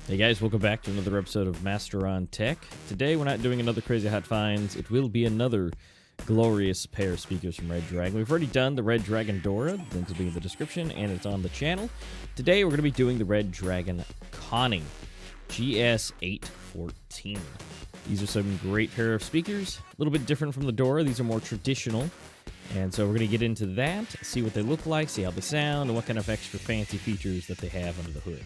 Hey guys, welcome back to another episode of Master on Tech. Today we're not doing another Crazy Hot Finds. It will be another glorious pair of speakers from Redragon. We've already done the Redragon Dora. Links will be in the description, and it's on the channel. Today we're going to be doing the Redragon Connie GS814. These are some great pair of speakers. A little bit different from the Dora. These are more traditional. And so we're going to get into that, see what they look like, see how they sound, and what kind of extra fancy features that they have under the hood.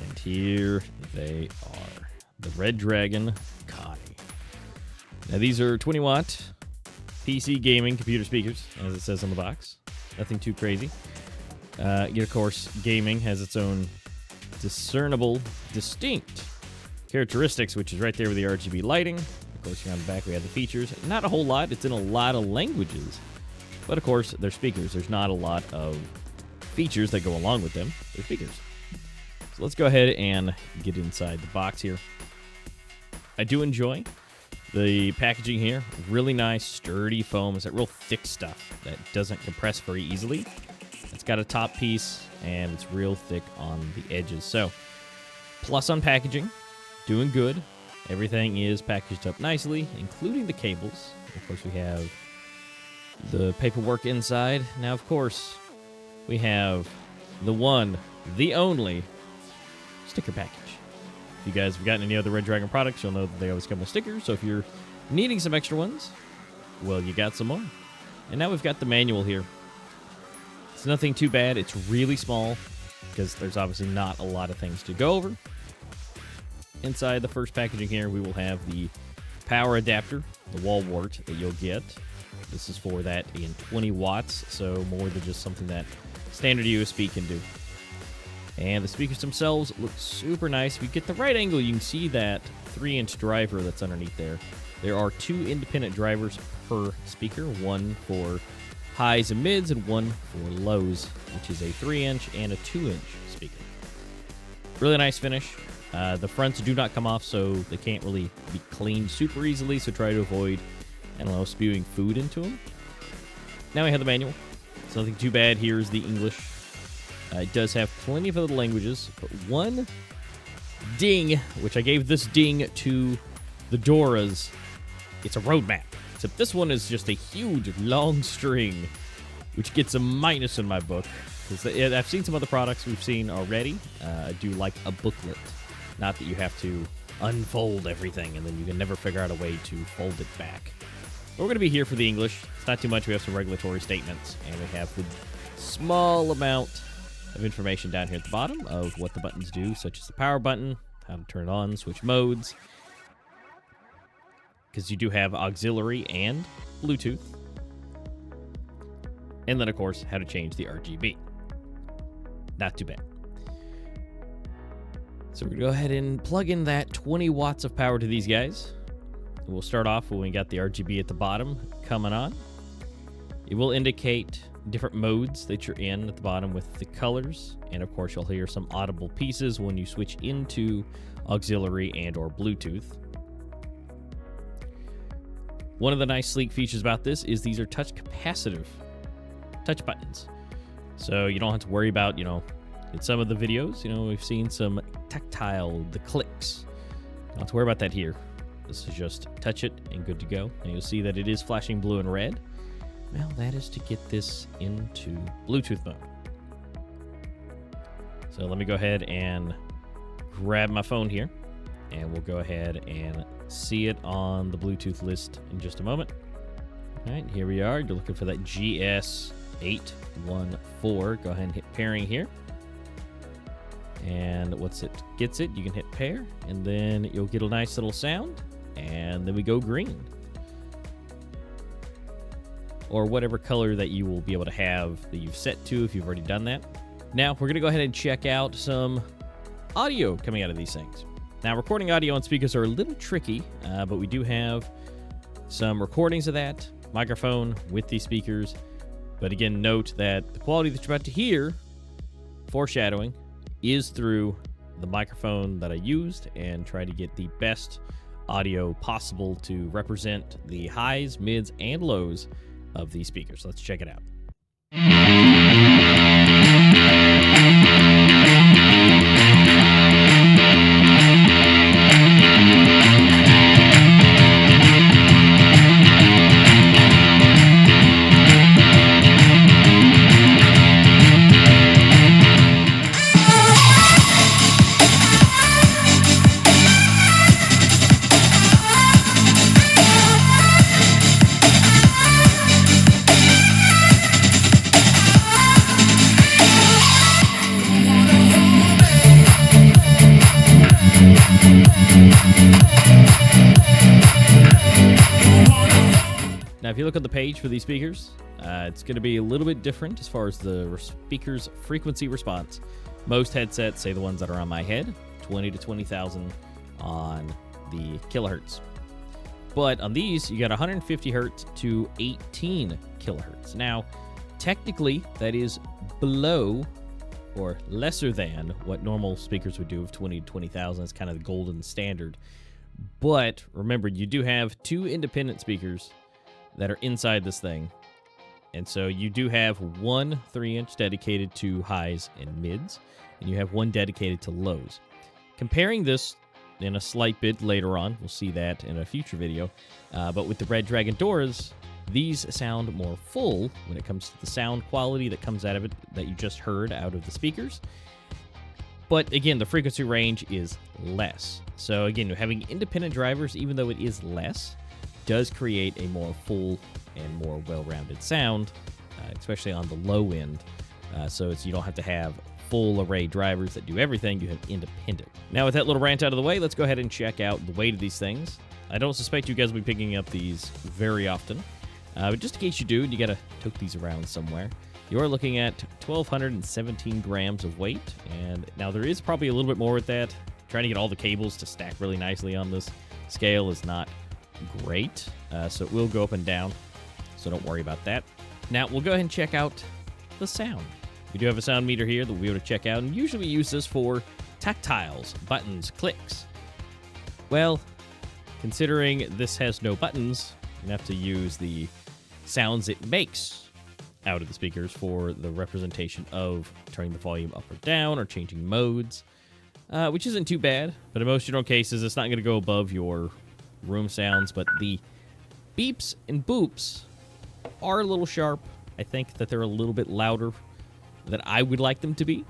And here they are, the Redragon Connie. Now these are 20-watt PC gaming computer speakers, as it says on the box. Nothing too crazy. Yet of course, gaming has its own discernible, distinct characteristics, which is right there with the RGB lighting. Of course, here on the back we have the features. Not a whole lot. It's in a lot of languages. But of course, they're speakers. There's not a lot of features that go along with them. They're speakers. So let's go ahead and get inside the box here. I do enjoy the packaging here. Really nice, sturdy foam. It's that real thick stuff that doesn't compress very easily. It's got a top piece, and it's real thick on the edges. So, plus on packaging. Doing good. Everything is packaged up nicely, including the cables. Of course, we have the paperwork inside. Now, of course, we have the one, the only sticker package. If you guys have gotten any other Redragon products, you'll know that they always come with stickers. So if you're needing some extra ones, well, you got some more. And now we've got the manual here. It's nothing too bad. It's really small because there's obviously not a lot of things to go over. Inside the first packaging here, we will have the power adapter, the wall wart that you'll get. This is for that in 20 watts, so more than just something that standard USB can do. And the speakers themselves look super nice. If you get the right angle, you can see that 3-inch driver that's underneath there. There are 2 independent drivers per speaker, one for highs and mids and one for lows, which is a 3-inch and a 2-inch speaker. Really nice finish. The fronts do not come off, so they can't really be cleaned super easily, so try to avoid, I don't know, spewing food into them. Now we have the manual. It's nothing too bad. Here's the English. It does have plenty of other languages, but one ding, which I gave this ding to the Doras, it's a roadmap. Except this one is just a huge, long string, which gets a minus in my book. Because I've seen some other products we've seen already. I do like a booklet. Not that you have to unfold everything and then you can never figure out a way to fold it back. But we're going to be here for the English. It's not too much. We have some regulatory statements, and we have the small amount of information down here at the bottom of what the buttons do, such as the power button, how to turn it on, switch modes, because you do have auxiliary and Bluetooth. And then, of course, how to change the RGB. Not too bad. So we're going to go ahead and plug in that 20 watts of power to these guys. We'll start off when we got the RGB at the bottom coming on. It will indicate different modes that you're in at the bottom with the colors. And of course, you'll hear some audible pieces when you switch into auxiliary and or Bluetooth. One of the nice sleek features about this is these are touch capacitive touch buttons. So you don't have to worry about, in some of the videos, we've seen some tactile, the clicks. Don't have to worry about that here. This is just touch it and good to go. And you'll see that it is flashing blue and red. Well, that is to get this into Bluetooth mode. So let me go ahead and grab my phone here, and we'll go ahead and see it on the Bluetooth list in just a moment. All right, here we are. You're looking for that GS814. Go ahead and hit pairing here. And once it gets it, you can hit pair, and then you'll get a nice little sound, and then we go green. Or whatever color that you will be able to have that you've set to if you've already done that. Now, we're going to go ahead and check out some audio coming out of these things. Now, recording audio on speakers are a little tricky, but we do have some recordings of that, microphone with these speakers. But again, note that the quality that you're about to hear, foreshadowing, is through the microphone that I used and try to get the best audio possible to represent the highs, mids, and lows of these speakers. Let's check it out. Now, if you look at the page for these speakers, it's going to be a little bit different as far as the speaker's frequency response. Most headsets, say the ones that are on my head, 20 to 20,000 on the kilohertz. But on these, you got 150 hertz to 18 kilohertz. Now, technically, that is below or lesser than what normal speakers would do of 20 to 20,000. It's kind of the golden standard. But remember, you do have two independent speakers that are inside this thing. And so you do have one 3-inch dedicated to highs and mids, and you have one dedicated to lows. Comparing this in a slight bit later on, we'll see that in a future video, but with the Redragon doors, these sound more full when it comes to the sound quality that comes out of it that you just heard out of the speakers. But again, the frequency range is less. So again, having independent drivers, even though it is less, does create a more full and more well-rounded sound, especially on the low end. So you don't have to have full array drivers that do everything. You have independent. Now, with that little rant out of the way, let's go ahead and check out the weight of these things. I don't suspect you guys will be picking up these very often, but just in case you do, and you got to tote these around somewhere, you are looking at 1,217 grams of weight. And now there is probably a little bit more with that. Trying to get all the cables to stack really nicely on this scale is not great, so it will go up and down, so don't worry about that. Now we'll go ahead and check out the sound. We do have a sound meter here that we'll be able to check out, and usually we use this for tactiles, buttons, clicks. Well, considering this has no buttons, you're gonna have to use the sounds it makes out of the speakers for the representation of turning the volume up or down or changing modes, which isn't too bad, but in most general cases it's not going to go above your room sounds. But the beeps and boops are a little sharp. I think that they're a little bit louder than I would like them to be.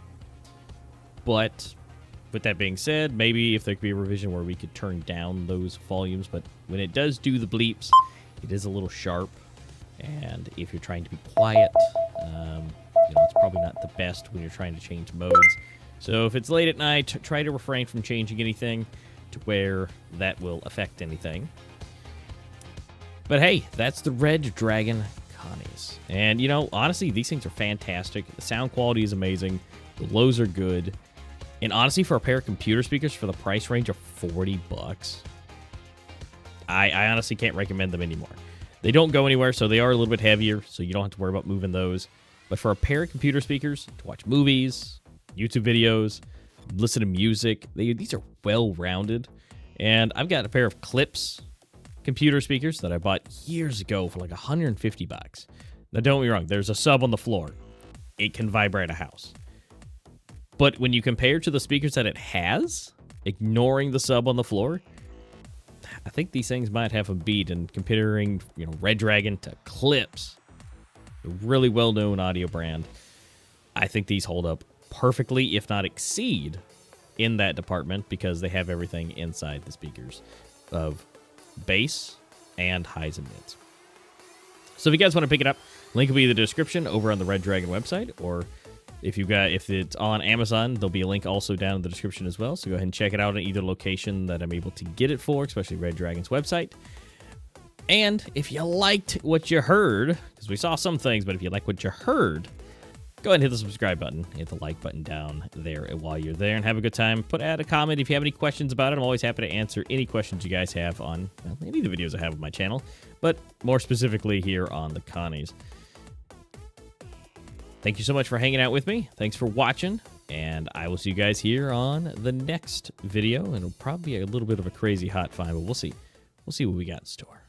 But with that being said, maybe if there could be a revision where we could turn down those volumes. But when it does do the bleeps, it is a little sharp. And if you're trying to be quiet, it's probably not the best when you're trying to change modes. So if it's late at night, try to refrain from changing anything to where that will affect anything. But hey, that's the Redragon Connies. And, honestly, these things are fantastic. The sound quality is amazing. The lows are good. And honestly, for a pair of computer speakers for the price range of $40, I honestly can't recommend them anymore. They don't go anywhere, so they are a little bit heavier, so you don't have to worry about moving those. But for a pair of computer speakers to watch movies, YouTube videos, listen to music, these are well-rounded. And I've got a pair of Clips computer speakers that I bought years ago for like $150. Now, don't get me wrong, there's a sub on the floor. It can vibrate a house. But when you compare to the speakers that it has, ignoring the sub on the floor, I think these things might have a beat. And comparing, Redragon to Clips, a really well-known audio brand, I think these hold up perfectly, if not exceed, in that department, because they have everything inside the speakers of bass and highs and mids. So if you guys want to pick it up, link will be in the description over on the Redragon website, or if it's on Amazon, there'll be a link also down in the description as well. So go ahead and check it out in either location that I'm able to get it for, especially Redragon's website. And if you liked what you heard, because we saw some things, but if you like what you heard, go ahead and hit the subscribe button, hit the like button down there while you're there, and have a good time. Add a comment if you have any questions about it. I'm always happy to answer any questions you guys have on any of the videos I have on my channel, but more specifically here on the Connies. Thank you so much for hanging out with me. Thanks for watching, and I will see you guys here on the next video. And it'll probably be a little bit of a crazy hot find, but we'll see. We'll see what we got in store.